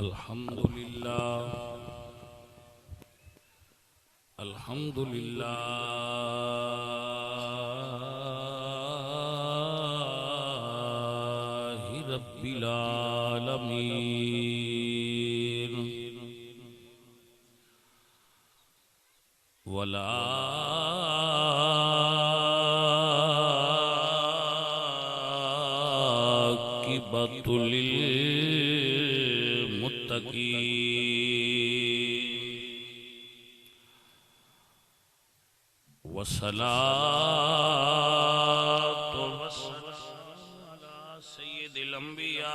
الحمد لله رب العالمين والعاقبة للمتقين والصلاة والسلام على سيد الأنبياء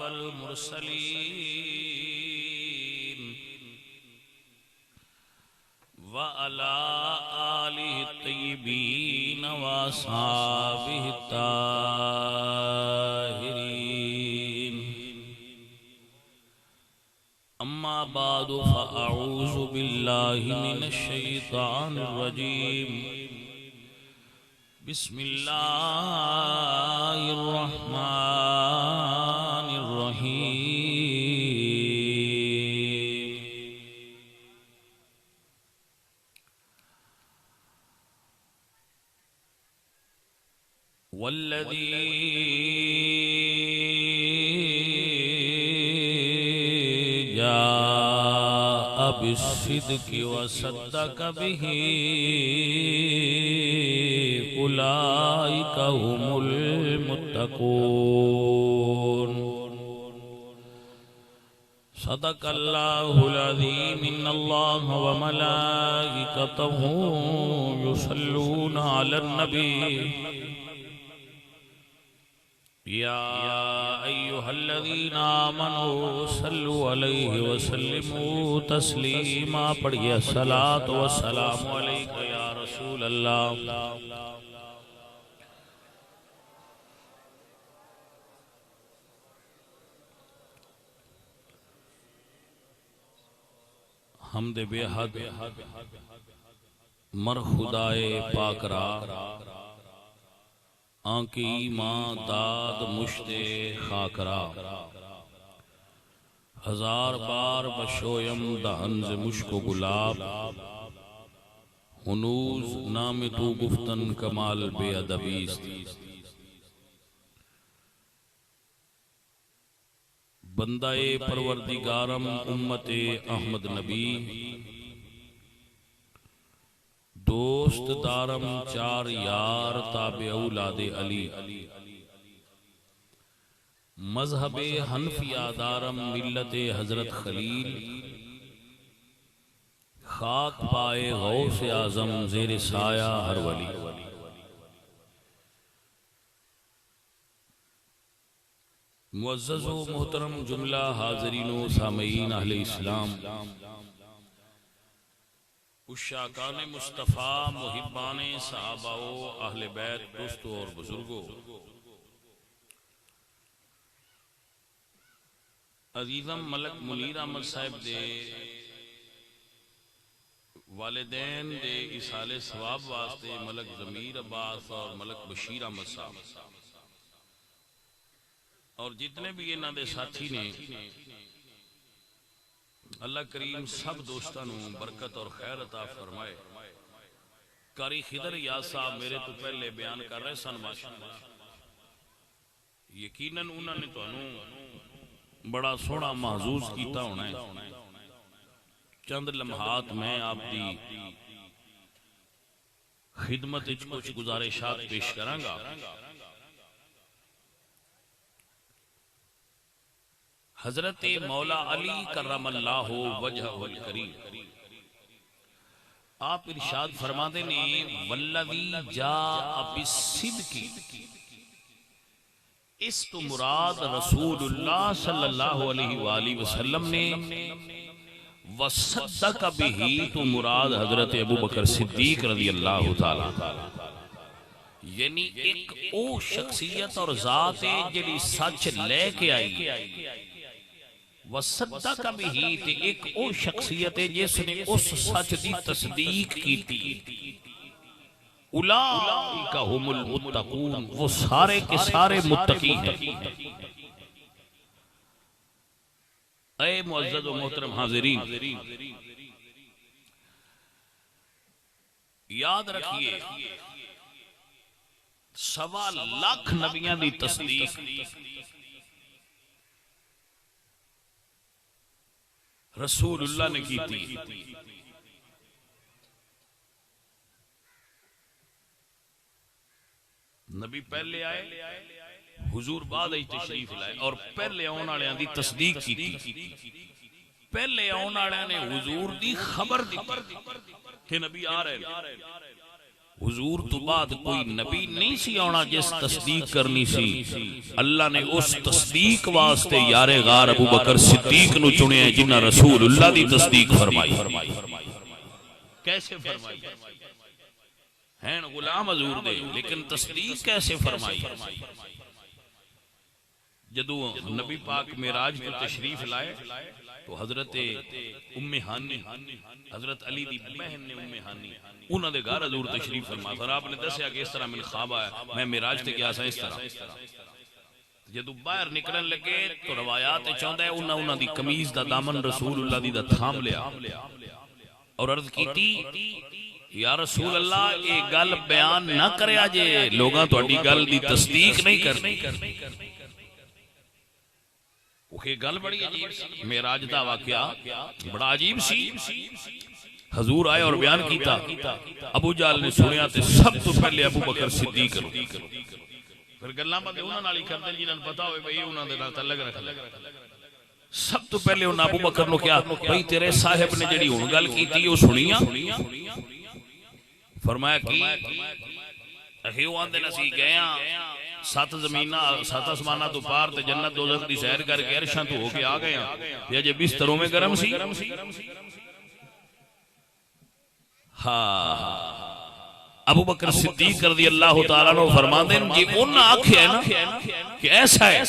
والمرسلين وعلى آله الطيبين وأصحابه الطاهرين أما بعد فأعوذ بالله من الشيطان الرجيم بسم الله الرحمن الرحيم والذي جاء بالصدق وصدق به أولئك هم المتقون صدق الله العظيم إن الله وملائكته يصلون على النبي يا أيها الذين آمنوا صلوا عليه وسلموا تسليما پڑھئے الصلاة والسلام عليك يا رسول الله حمد بے حد مر خدائے پاک را آنکی ماں داد مشت خاکرا ہزار بار بشویم دہنز مشک و گلاب ہنوز نام تو گفتن کمال بے ادبیست بندہ پروردگارم امت احمد نبی دوست دارم چار یار تابع اولاد علی مذہب حنفیہ دارم ملت حضرت خلیل خاک پائے غوث اعظم زیر سایہ ہر ولی معزز و محترم جملہ حاضرین و سامعین اہل اسلام عشاقان مصطفیٰ محبان صحابہ و اہل بیت دوستوں اور بزرگوں عزیزم ملک منیر احمد صاحب دے والدین دے اصال ثواب واسطے ملک ضمیر عباس اور ملک بشیر احمد صاحب اور جتنے بھی انہاں دے ساتھی نے اللہ کریم سب دوستانوں برکت اور خیر عطا فرمائے قاری خضر یاد صاحب میرے تو پہلے بیان کر رہے سن ماشاءاللہ یقیناً انہوں نے تو بڑا سونا محظوظ کیتا ہونا ہے چند لمحات میں آپ دی خدمت کچھ گزارشات پیش کروں گا حضرت مولا علی کرم اللہ وجہ والکریم آپ ارشاد فرما دینے والذی جاء بالصدق اس تو مراد رسول اللہ صلی اللہ علیہ وآلہ وسلم نے وصدق بھی تو مراد حضرت ابو بکر صدیق رضی اللہ تعالیٰ یعنی ایک او شخصیت اور ذات ہے جلی سچ لے کے آئی وصدق بھی تے ایک او شخصیت ہے جس نے اس سچ دی تصدیق کی تھی اولئک هم المتقون وہ سارے کے سارے متقی ہیں اے معزز و محترم حاضرین، یاد رکھیے 1.25 لاکھ نبیاں دی تصدیق رسول اللہ نے کی تھی۔ نبی پہلے آئے، حضور بعد ہی تشریف لائے، اور پہلے آن والےاں دی تصدیق کی تھی۔ پہلے آن والےاں نے حضور دی خبر دی کہ نبی آ رہے ہیں۔ حضور تو بعد کوئی نبی نہیں سی آنا جس تصدیق کرنی سی، اللہ نے اس تصدیق واسطے یار غار ابو بکر صدیق نو چنے جنہ رسول اللہ دی تصدیق فرمائی۔ کیسے فرمائی؟ ہیں غلام حضور دے، لیکن تصدیق کیسے فرمائی؟ جدو نبی پاک معراج کو تشریف لائے تو حضرت ام ہانی، حضرت علی دی بہن نے ام ہانی، انہوں نے گھر حضور تشریف فرما تھا۔ آپ نے دسیا کہ اس طرح من خواب آیا، میں معراج تے گیا سا اس طرح۔ جدو باہر نکلن لگے تو روایات چاہتا ہے انہوں دی قمیض دا دامن رسول اللہ دی دا تھام لیا اور عرض کی یا رسول اللہ یہ گل بیان نہ کریا جے لوگاں تہاڈی گل دی تصدیق نہیں کرنی۔ کہ گل بڑی عجیب سی، معراج دا واقعہ بڑا عجیب سی۔ حضور آئے اور بیان کیتا، ابو جہل نے سنیا تے سب تو پہلے ابو بکر صدیق کرو، پھر گلاں بندے انہاں نال ہی کردے جنہاں نوں پتہ ہوئے بھئی انہاں دے نال تعلق رکھ لے۔ سب تو پہلے انہاں ابو بکر نو کیا بھئی تیرے صاحب نے جڑی ہن گل کیتی او سنیاں؟ فرمایا کی اہیو آندے نسی گئیاں 7 زمینہ 7 آسمانہ تو پار تے جنت دوزخ دی سیر کر کے عرشاں تو ہو کے آ گئے ہیں، یہ جے بستروں میں گرم سی۔ ہاں ابو بکر صدیق رضی اللہ تعالیٰ عنہ فرماندے ہیں جی انہاں آکھیا ہے نا کہ ایسا ہے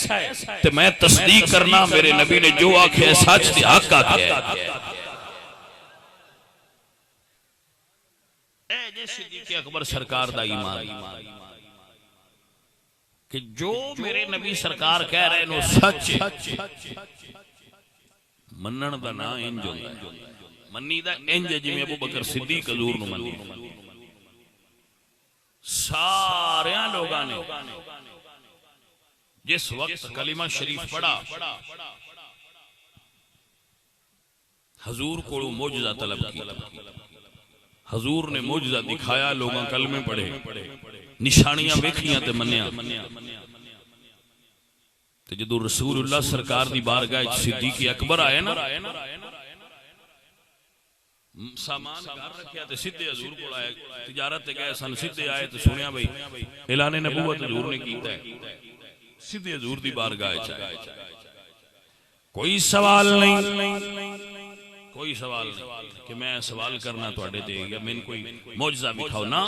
تے میں تصدیق کرنا، میرے نبی نے جو آکھیا ہے سچ تے حق آکھیا ہے۔ اے جے صدیق اکبر سرکار دا ایمان کہ جو میرے نبی سرکار کہہ رہے نو سچ منن دا نا انج ہوندا ہے، منی دا انج جویں ابو بکر صدیق حضور نو منی۔ ساریاں لوگاں نے جس وقت کلمہ شریف پڑھا حضور کو معجزہ طلب کی، حضور نے معجزہ دکھایا، لوگاں کلمے پڑھے، نشانیاں ویکھیاں تے منیا۔ تے جدو رسول اللہ سرکار دی بارگاہ صدیق اکبر آئے نا، سامان گھر رکھیا تے سیدھے حضور کو آئے، تجارت تے گئے سن، سیدھے آئے تے سنیا بھئی اعلان نبوت حضور نے کیتا ہے، سیدھے حضور دی بارگاہ چاہے۔ کوئی سوال نہیں، کوئی سوال نہیں کہ میں سوال کرنا تواڈے تے یا میں کوئی معجزہ دکھاؤ نا،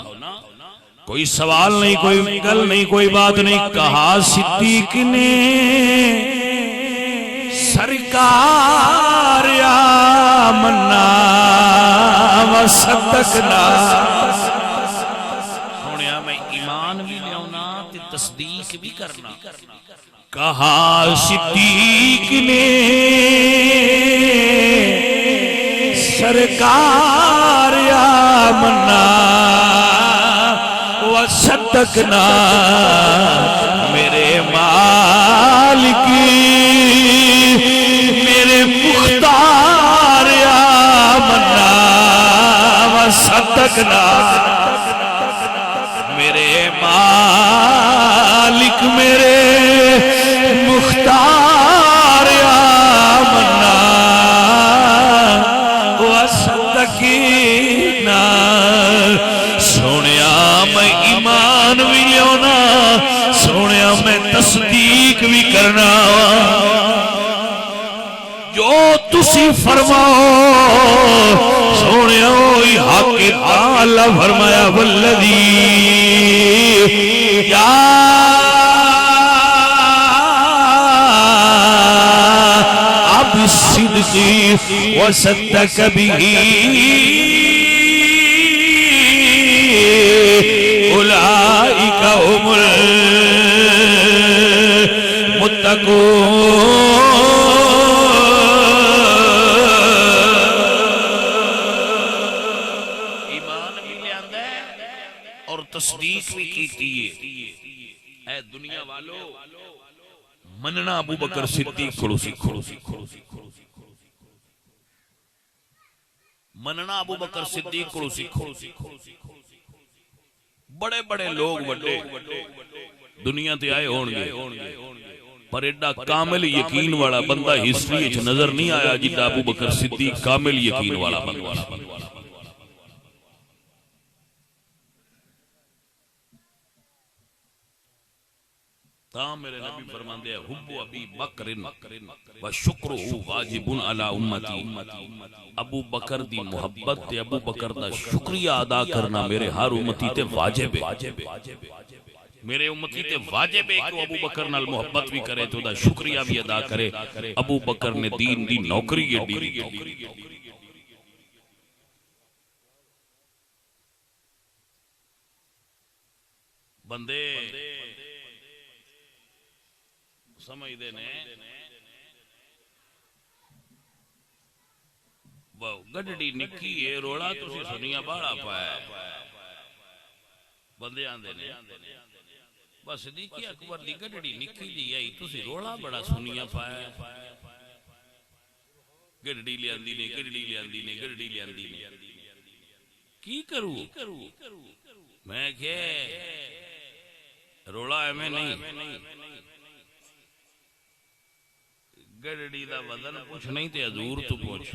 کوئی سوال نہیں، کوئی گل نہیں، کوئی بات نہیں۔ کہا صدیق نے سرکار یا منا و صدقنا، سونیا میں ایمان بھی لیاؤنا تے تصدیق بھی کرنا۔ کہا صدیق نے سرکار یا منا و صدقنا، میرے مالک میرے مختار یا منا و صدقنا، میرے مالک میرے مختار یا منا و صدقنا۔ سونیا میں ایمان بھی لیونا، سونیا میں تصدیق بھی کرنا، جو تسی فرماؤ سونیا ہوئی حق تعالی فرمایا والذی یا اب صدقی وصدق بھی اولئک هم المتقون۔ توصیف بھی کیتی ہے اے دنیا والو مننا ابو بکر صدیق کو سیکھو مننا ابو بکر صدیق کو سیکھو بڑے بڑے لوگ بڑے دنیا تے آئے ہون گے پر ایڈا کامل یقین والا بندہ ہسٹری وچ نظر نہیں آیا جدا ابو بکر صدیق کامل یقین والا بندہ تاں میرے نبی فرماندے ہیں حب ابی بکر و شکرہ واجب علی امتی ابو بکر دی محبت تے ابو بکر دا شکریہ ادا کرنا میرے ہر امتی تے واجب ہے میرے امتی تے واجب ہے کہ ابو بکر نال محبت بھی کرے تو دا شکریہ بھی ادا کرے ابو بکر نے دین دی نوکری دی بندے سمجھ دے نے گڈڑی نکی ہے روڑا تسی سنیا باڑا پایا بندے آندے نے بس صدیق اکبر دی گڈڑی نکی جی آئی تسی روڑا بڑا سنیا پایا گڈڑی لے آندی نے گڈڑی لے آندی نے گڈڑی لے آندی نے کی کروں میں کہ روڑا ہے میں نہیں گڈڑی دا وزن پوچھ نہیں تے حضور تو پوچھ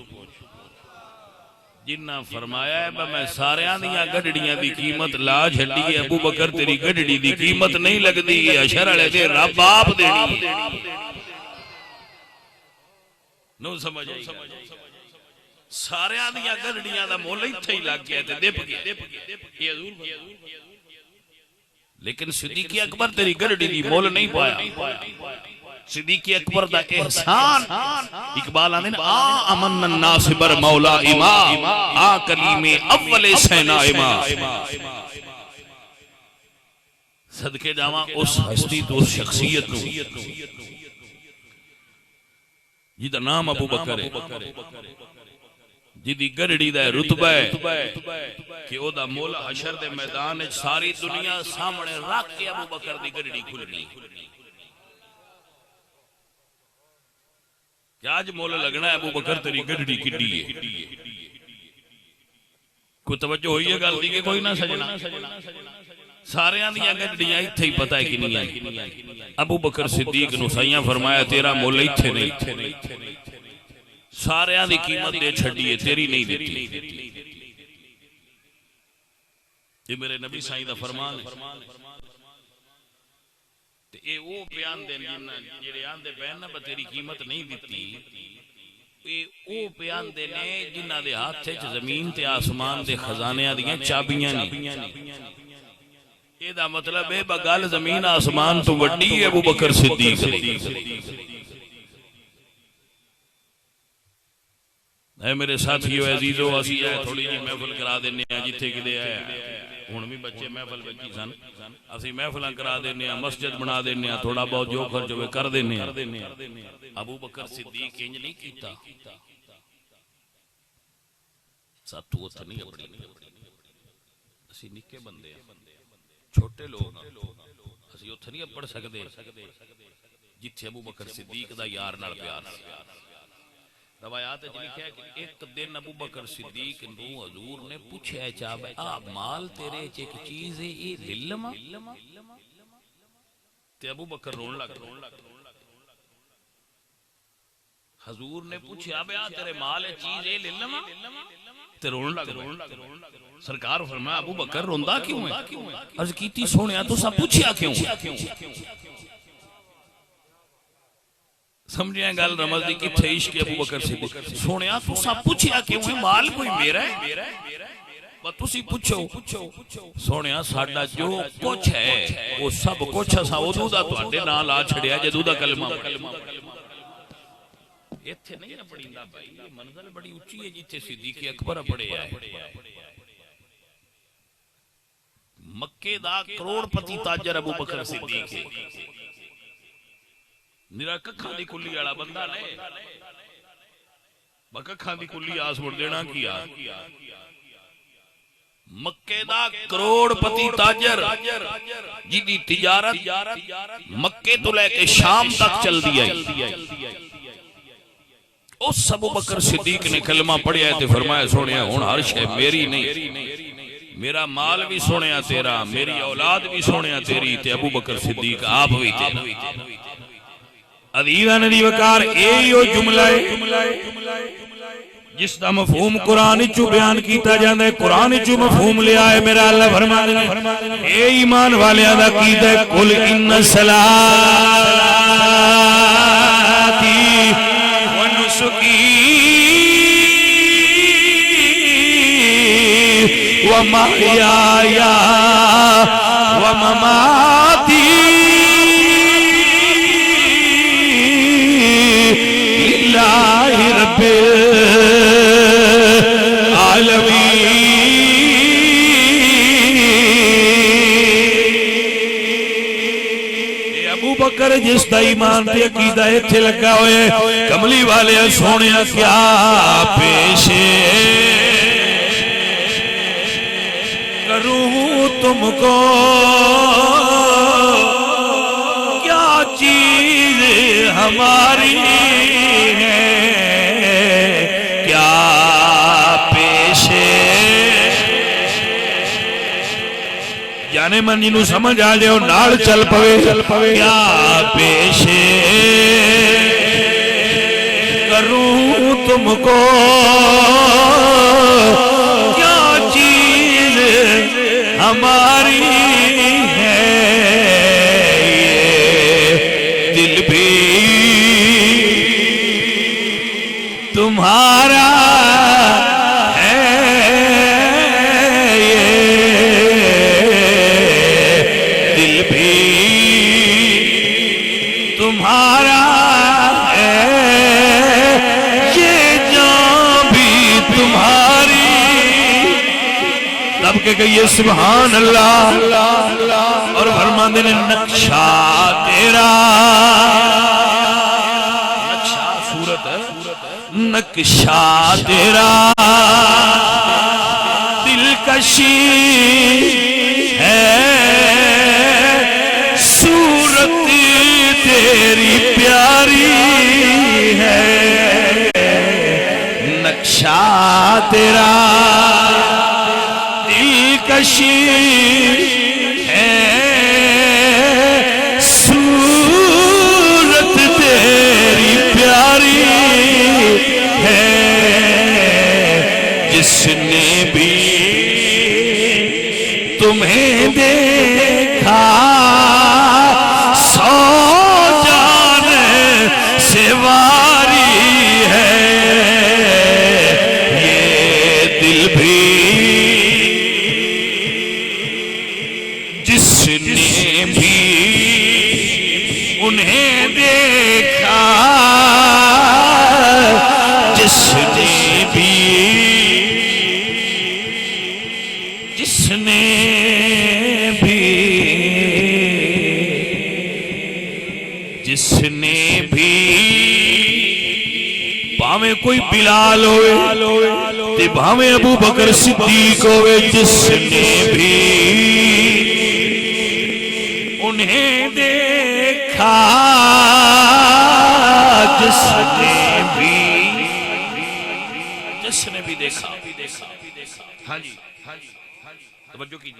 جنہ فرمایا ہے میں ساریاں دیاں گڈڑیاں دی قیمت لا چھڈی ہے ابو بکر تیری گڈڑی دی قیمت نہیں لگدی ہے اشر والے دے رب آپ دینی نو سمجھ آئی ساریاں دیاں گڈڑیاں دا مول ایتھے ہی لگ گیا تے دپ گیا یہ حضور لیکن صدیق اکبر تیری گڈڑی دی مول نہیں پایا صدیق اکبر دا احسان اقبال آنے امن الناس بر مولا امام کلیم اول سینا امام صدقے جاواں اس ہستی تو اس شخصیت نو جیدہ نام ابو بکر ہے جیدی گڑڑی دا رتبہ ہے کہ او دا مولا حشر دے میدان ساری دنیا سامنے رکھ کے ابو بکر دی گڑڑی کھلنی کہ آج مولا لگنا ہے ابو بکر تیری گڑڑی کڈی ہے کوئی توجہ ہوئی ہے گل دی کہ کوئی نہ سجنا سارے آندیاں گڑڑیاں اتھے ہی پتہ ہے کہ نہیں آئی ابو بکر صدیق نو سائیاں فرمایا تیرا مولا اتھے نہیں سارے آندی قیمت دے چھڑی ہے تیری نہیں دیتی یہ میرے نبی سائیں دا فرمان ہے اے او بیان دے جڑے آندے پہن نا تیری قیمت نہیں دیتی اے او بیان دے نے جنہ دے ہاتھ تے زمین تے آسمان دے خزانے دیاں چابیاں نہیں اے دا مطلب ہے بغل زمین آسمان تو وڈی ہے ابو بکر صدیق اے میرے ساتھیو عزیزو اسی تھوڑی جی محفل کرا دینے ہیں جتھے کدے آئے ہن بھی بچے محفل بچی سن اسی محفلاں کرا دینے ہیں مسجد بنا دینے ہیں تھوڑا بہت جو خرچ ہوئے کر دینے ہیں ابو بکر صدیق انج نہیں کیتا ساتھو اتھ نہیں اپنی اسی نکے بندے ہیں چھوٹے لوگ اسی اتھ نہیں پڑھ سکتے جتھے ابو بکر صدیق دا یار نال پیار روایات لکھا ہے کہ ایک دن ابو بکر صدیق نو حضور نے پوچھا چاہا مال تیرے ایک چیز ہے یہ للما تے ابو بکر رون لگ حضور نے پوچھا بیا تیرے مال چیز ہے للما تے رون لگ سرکار فرمایا ابو بکر روندا کیوں ہے عرض کیتی سونیا تو سب پوچھیا کیوں سمجھیں گل رمض دی کتھے عشق ابو بکر صدیق سونیا تو سب پوچھیا کیوں ہے مال کوئی میرا ہے بس تسی پوچھو سونیا ساڈا جو کچھ ہے وہ سب کچھ اساں اودوں دا تواڈے نال لا چھڑیا جدوں دا کلمہ ایتھے نہیں نہ پڑھیندا بھائی منزل بڑی اونچی ہے جتھے صدیق اکبر پڑھیا ہے مکے دا کروڑ پتی تاجر ابو بکر صدیق ہے میرا ککھاں دی کلی والا بندہ نے بککھاں دی کلی آس مڑ دینا کیا مکے دا کروڑ پتی تاجر جی تجارت مکے تو لے کے شام تک چل دی آئی. اس ابو بکر صدیق نے کلمہ پڑھیا ہے تے فرمایا سونیا ہن ہر شے میری نہیں، میرا مال بھی سونیا تیرا، میری اولاد بھی سونیا تیری، تے ابو بکر صدیق آپ بھی تیرا. عزیزاں دی وقار ایو جملہ ہے جس دا مفہوم قرآن چو بیان کیتا جاندہ ہے. قرآن چو مفہوم لیا ہے میرا اللہ فرمانے اے ایمان والے دا کیتا ہے قل ان صلاتي ونسكي ومحياي ومماتي لله رب ابو بکر جس دا ایمان تے عقیدہ ایتھے لگا ہوئے کملی والے سونیا کیا پیش کروں تم کو، کیا چیز ہماری ہے، کیا پیش جانے من جنہوں سمجھ آ جائے نال چل پوے. کیا پیش کروں تم کو، کیا چیز ہماری ہے، یہ دل بھی تمہارا تمہارا ہے، یہ جان بھی تمہاری. تب کہ کہیے سبحان اللہ اور فرماندے نے نقشہ تیرا، نقشہ صورت ہے، نقشہ تیرا دلکشی ہے، صورت تیری پیاری ہے، نقشہ تیرا دلکشی ہے، صورت تیری پیاری ہے. جس نے بھی تمہیں دیکھا سواری ہے، یہ دل بھی جس نے بھی انہیں دیکھا، جس نے بھی بھاویں کوئی بلال ہوئے تے بھاویں ابو بکر صدیق ہوئے، جس نے بھی انہیں دیکھا، جس نے بھی دیکھا. ہاں جی توجہ کی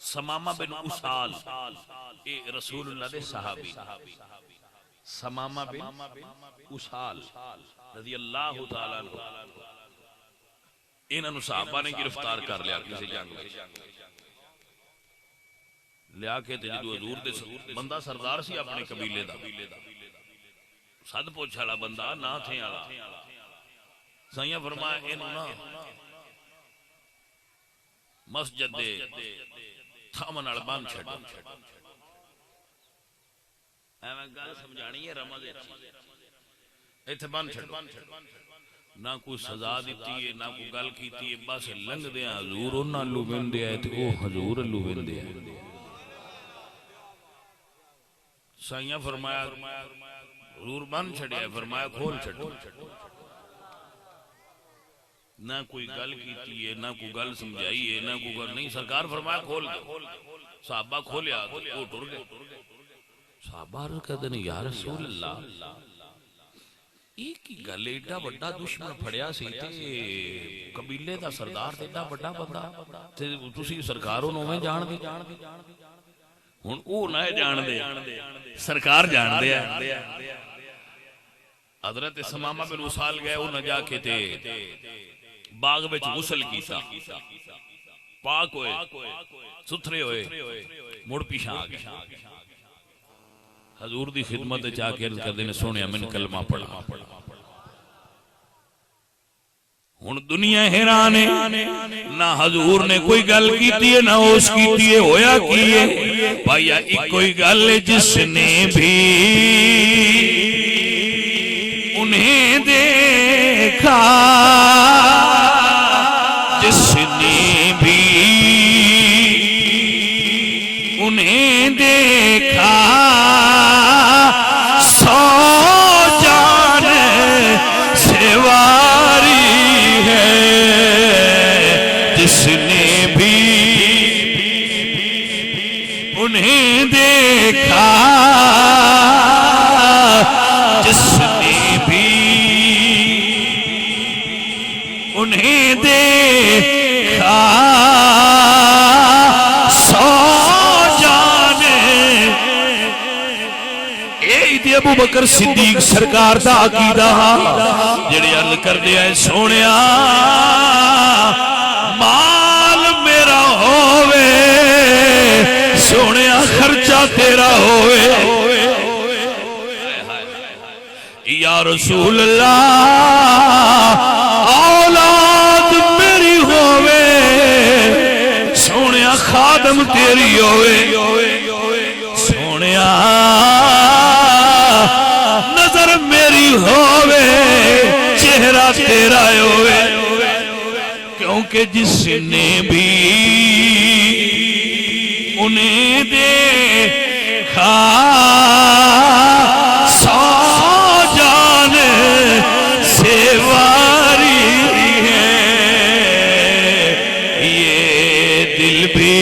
سمامہ بن اسال رسول اللہ دے صحابی، سمامہ بن اسال رضی اللہ تعالیٰ عنہ، انہوں صحابہ نے گرفتار کر لیا کسی جنگ میں لیا کے جدو حضور دے بندہ سردار سی اپنے قبیلے دا، صد پوچھ والا بندہ نہ تھے والا. سائیاں فرمایا انہوں نا مسجد دے تھامن والا بن چھڈو. ایویں گل سمجھانی ہے رمض ایتھے بن چھڈو، نہ کوئی سزا دیتی ہے نہ کوئی گل کیتی ہے، بس لنگ دیا حضور انہاں لو ویندے آئے تے او حضور لو ویندے آئے. سائیاں فرمایا حضور بن چھڈیا، فرمایا کھول چھڈو. نہ کوئی گل کیتی ہے، نہ کوئی گل سمجھائی ہے، نہ کوئی گل نہیں. سرکار فرمایا کھول دو. صحابہ کھولیا تو وہ ٹر گئے. صحابہ عرض کرتے ہیں یا رسول اللہ ایک ہی گل ایڈا بڑا دشمن پھڑیا سی تے قبیلے دا سردار تے ایڈا بڑا بندہ تے تسی سرکاروں نو میں جان دی. ہن او نہ جان دے سرکار جان دے. حضرت ثمامہ بن اسال گئے انہاں جا کے تے باغ وچ غسل کیتا، پاک ہوئے ستھرے ہوئے، مڑ پیچھے آ گئے. حضور دی خدمت چاہ کے عرض کردے نے سونیا من کلمہ پڑھا. ہن دنیا حیران ہے، نہ حضور نے کوئی گل کیتی ہے نہ اس کیتی ہے. ہویا کی ہے بھائی ایک کوئی گل جس نے بھی انہیں دیکھا، جس نے بھی انہیں دیکھا سو جان سے واری ہے. جس نے بھی انہیں دیکھا، جس نے بھی انہیں دیکھا سو ابو بکر صدیق سرکار دا عقیدہ جڑے عرض کر دیا ہے سونیا مال میرا ہووے، سونیا خرچہ تیرا ہووے. یا رسول اللہ اولاد میری ہووے، سونیا خادم تیری ہووے. سونیا نظر میری ہووے، چہرہ تیرا ہووے. کیونکہ جس نے بھی انہیں دیکھا سو جان سے واری ہے. یہ دل بھی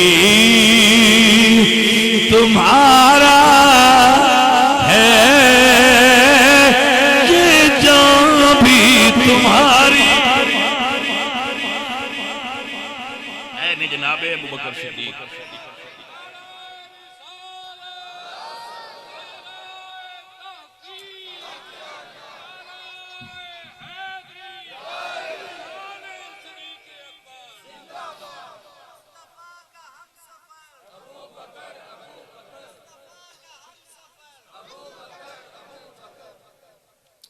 تمہارا تمہاری. اے جناب ابو بکر صدیق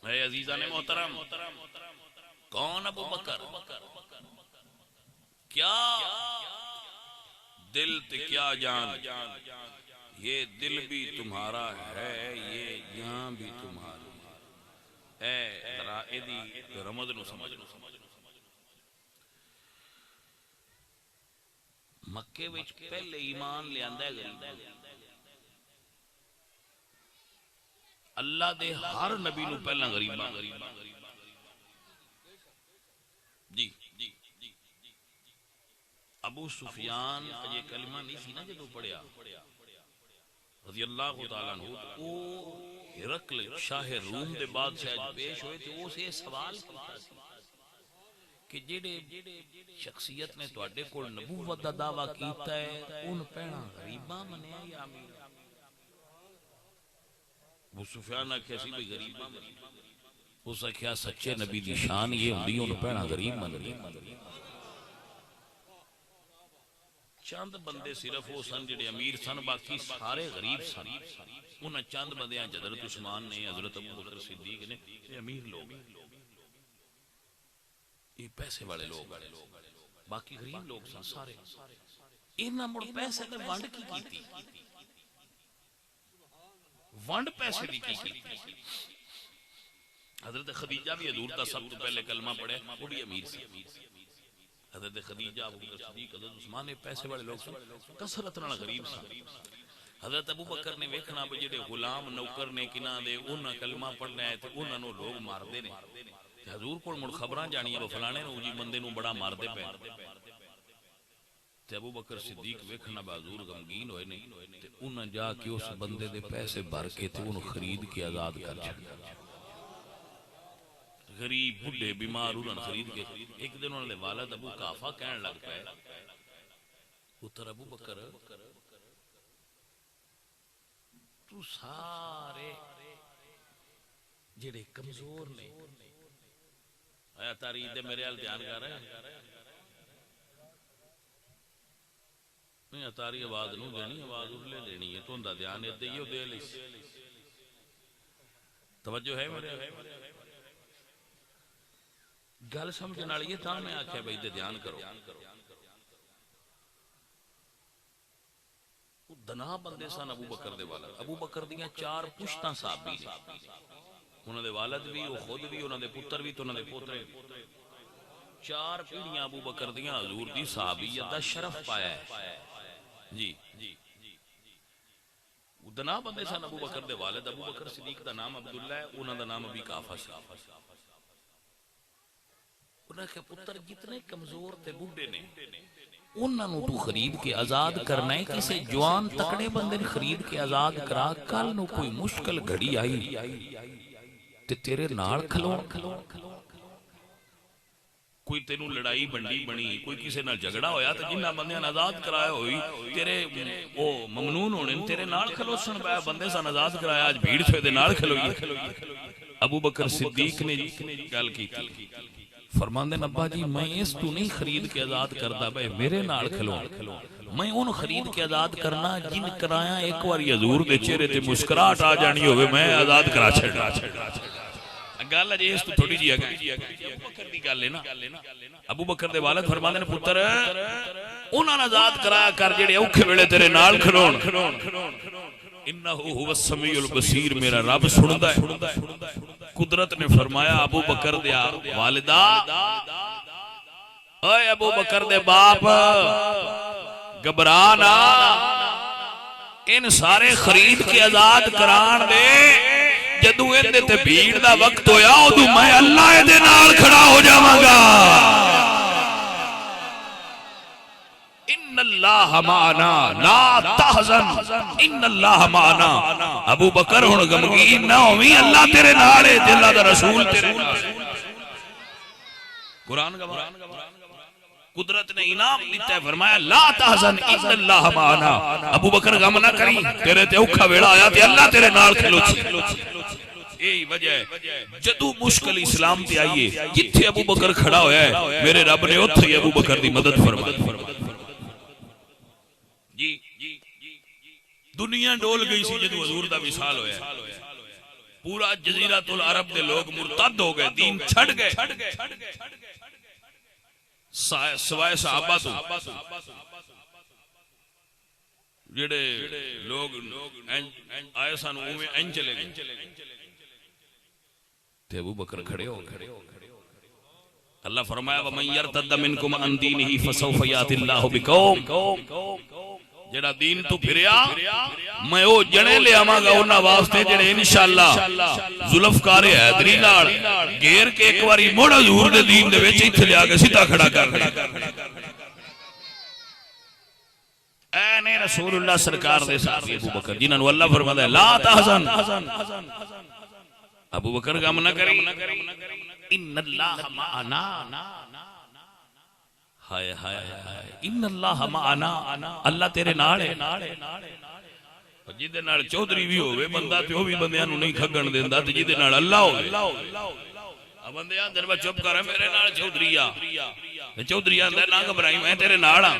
اے عزیزان محترم، کون ابو بکر؟ کیا دل تے کیا جان. یہ دل بھی تمہارا ہے، یہ جان بھی تمہاری ہے. ذرا ایدی رمض نو سمجھ لو. مکے وچ پہلے ایمان لے آندا ہے غریب. اللہ دے ہر نبی نو پہلا غریباں جی. ابو سفیان یہ کلمہ نہیں سی نا جدو پڑھیا رضی اللہ تعالیٰ عنہ، او ہرقل شاہ روم دے بادشاہ پیش ہوئے تو وہ سے سوال کیتا سی کہ جڑے شخصیت نے تواڈے کول نبوت دا دعویٰ کیتا ہے ان پہنا غریباں منیا یا امیر؟ ابو سفیان نے کہا سی بھی غریباں منیا. اس نے کہا سچے نبی دی شان یہ ہوندی ان پہنا غریب منیا. چند بندے صرف وہ سن جڑے امیر سن، باقی سارے غریب سن. انہاں چند بندیاں حضرت عثمان نے، حضرت ابو بکر صدیق نے، یہ امیر لوگ، یہ پیسے والے لوگ، باقی غریب لوگ سن سارے. انہاں مڑ پیسے دے ونڈ کی کیتی؟ ونڈ پیسے دی کی کیتی؟ حضرت خدیجہ بھی حضور دا سب تو پہلے کلمہ پڑھے، وہ بھی امیر سی. حضرت خدیجہ، ابو بکر صدیق، حضرت عثمان نے پیسے والے لوگ سن، کثرت نال غریب سن. حضرت ابو بکر نے ویکھنا بھی جڑے غلام نوکر نے کناں دے انہاں کلمہ پڑھنا ہے تے انہاں نو لوگ مار دے نے. حضور کو مڑ خبراں جانیاں وہ فلانے نو جی بندے نو بڑا مار دے پے تے ابو بکر صدیق ویکھنا حضور غمگین ہوئے نہیں تے انہاں جا کے اس بندے دے پیسے بھر کے تے انہوں خرید کے آزاد کر چھڑیا غریب بڈھے بیمار انہوں خرید کے ایک دن انہوں نے والد ابو کافا کہنے لگ پائے پتر ابو بکر تو سارے جڑے کمزور نے آیا تاریخ دے میرے حال دھیان کر رہے ہیں نہیں اتاری آواز نو دینی آواز ارلے لینی ہے تو اندہ دھیان ہے دے دے لی توجہ ہے میرے گل سمجھنے والی ہے تاں میں آکھیا بھائی دے دھیان کرو دنا بندے سن ابو بکر دے والد ابو بکر دیاں 4 پشتاں صحابی نے انہاں دے والد بھی وہ خود بھی انہاں دے پتر بھی تو انہاں دے پوترے 4 پیڑیاں ابو بکر دیاں حضور دی صحابیت دا شرف پایا ہے جی دنا بندے سن ابو بکر دے والد ابو بکر صدیق دا نام عبداللہ ہے انہاں دا نام ابی کافا سی انہاں کے پتر جتنے کمزور تے بوڑھے نے انہاں نو تو خرید کے آزاد کرنا ہے کسی جوان تکڑے بندے خرید کے آزاد کرا کل نو کوئی مشکل گھڑی آئی تے تیرے نال کھلو کوئی تینوں لڑائی بنڈی بنی کوئی کسی نال جھگڑا ہویا تے جنہ بندیاں آزاد کرایا ہوئی تیرے او ممنون ہونے تیرے نال کھلو سن پایا بندے سن آزاد کرایا آج بھیڑ سے دے نال کھلو ابو بکر صدیق نے گل کی فرماندے نبا جی میں اس تو نہیں خرید کے آزاد کردا بھائی میرے نال کھلو میں ان خرید کے آزاد کرنا جن کرایا ایک واری حضور دے چہرے تے مسکراہٹ آ جانی ہوے میں آزاد کرا چھڑنا گل اجے اس تو تھوڑی جی ہے ابو بکر دی گل ہے نا ابو بکر دے والد فرماندے نے پتر انہاں آزاد کرایا کر جڑے اوکھے ویلے تیرے نال کھلون انہ هو السمیع البصیر میرا رب سندا ہے قدرت نے فرمایا ابو بکر دے والدہ اے ابو بکر دے باپ گھبرانا ان سارے خرید کے آزاد کران دے جدو ان دے تے بھیڑ دا وقت ہویا ادو میں اللہ دے نال کھڑا ہو جاواں گا ان اللہ معنا لا تحزن ان اللہ معنا ابو بکر ہن غمگین نہ ہوویں اللہ تیرے نال ہے اللہ دا رسول تیرے نال قرآن گواہ قدرت نے انعام دیتا ہے فرمایا لا تحزن ان اللہ معنا ابو بکر غم نہ کری تیرے تے اوکھا ویلا آیا تے اللہ تیرے نال کھلو یہی وجہ ہے جدو مشکل اسلام تے آئیے جتھے ابو بکر کھڑا ہویا ہے میرے رب نے اوتھے ابو بکر دی مدد فرمائی جی دنیا ڈول گئی سی جدو حضور دا وصال ہویا پورا جزیرۃ العرب دے لوگ مرتد ہو گئے دین چھڑ گئے سوائے صحابہ تو جڑے لوگ آئے سن اوویں این چلے گئے تے ابو بکر کھڑے ہو گئے اللہ فرمایا وَمَن يَرْتَدَّ مِنْكُمْ عَنْ دِينِهِ فَسَوْفَ يَأْتِ اللَّهُ بِقَوْمٍ جڑا دین تو پھریا میں او جنے لے آواں گا انہاں واسطے جڑے انشاءاللہ ذوالفقار حیدری نال گھیر کے ایک واری مڑ حضور دے دین دے وچ ایتھے لیا کے سیدھا کھڑا کر اے نے رسول اللہ سرکار دے صحابی ابو بکر جنہاں نو اللہ فرماتا ہے لا تحزن ابو بکر غم نہ کری ان اللہ معنا ہائے ہائے ان اللہ معنا اللہ تیرے نال ہے جدے نال چودھری بھی ہوئے بندہ تے او بھی بندیاں نو نہیں کھگن دیندا تے جدے نال اللہ ہوئے بندیاں دن با چپ کر میرے نال چودھری آ چودھری آندا نہ گھبرائی میں تیرے نال ہاں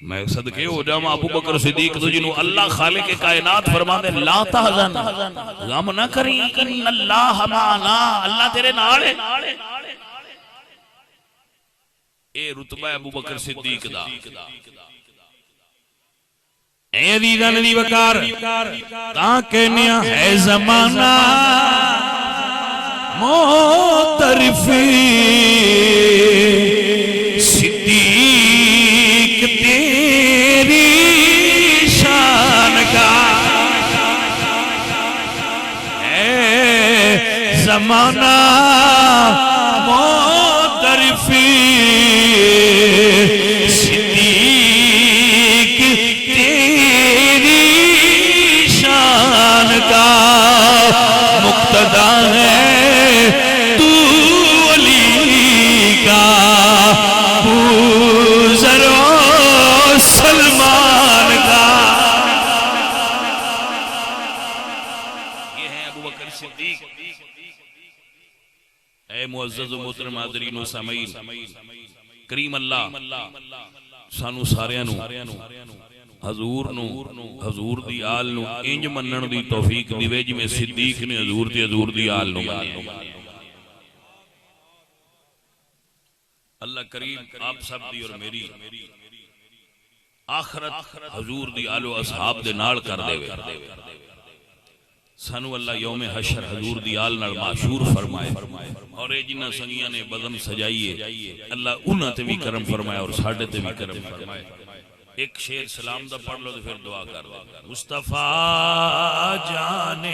میں صدقے ہو جاواں ابو بکر صدیق تو جنوں اللہ خالق کائنات فرماندے لا تحزن غم نہ کری ان اللہ معنا اللہ تیرے نال ہے اے رتبہ ابو بکر صدیق دا اے عزیزاں دی وقار تاں کہنیا ہے زمانہ معترفی صدیق تیری شان کا اے زمانہ معترفی صدیق تیری شان کا مقتدا ہے تو علی کا بوذر و سلمان کا. یہ ہے ابو بکر صدیق. اے معزز و محترم حاضرین و سامعین، کریم اللہ سانو ساریاں نو حضور دی آل نو انج منن دی توفیق دیوے جویں صدیق نے حضور دی آل نو منیا. اللہ کریم آپ سب دی اور میری آخرت حضور دی آل و اصحاب دے نال کر دے وے. سانو اللہ یوم حشر حضور دی آل نال معشور فرمائے اور اے جنہ سنگیاں نے بدن سجائیے اللہ انہاں تے بھی کرم فرمائے اور ساڈے تے بھی کرم فرمائے. ایک شیر سلام دا پڑھ لو تو پھر دعا کر دو. مصطفیٰ جان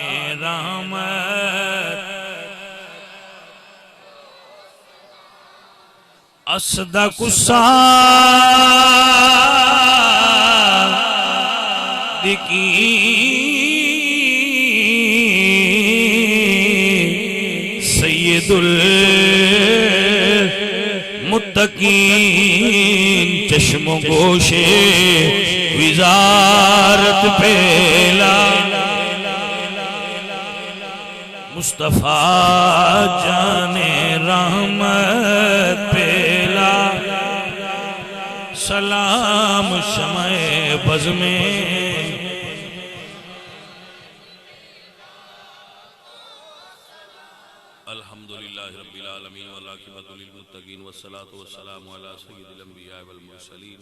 رحمت اصدق صادقین سید المتقین چشم و گوش وزارت پہلا مصطفیٰ جان رحمت پہلا سلام شمع بز میں الحمدللہ رب العالمین والعاقبۃ للمتقین والصلاۃ والسلام علی سید الانبیاء والمرسلین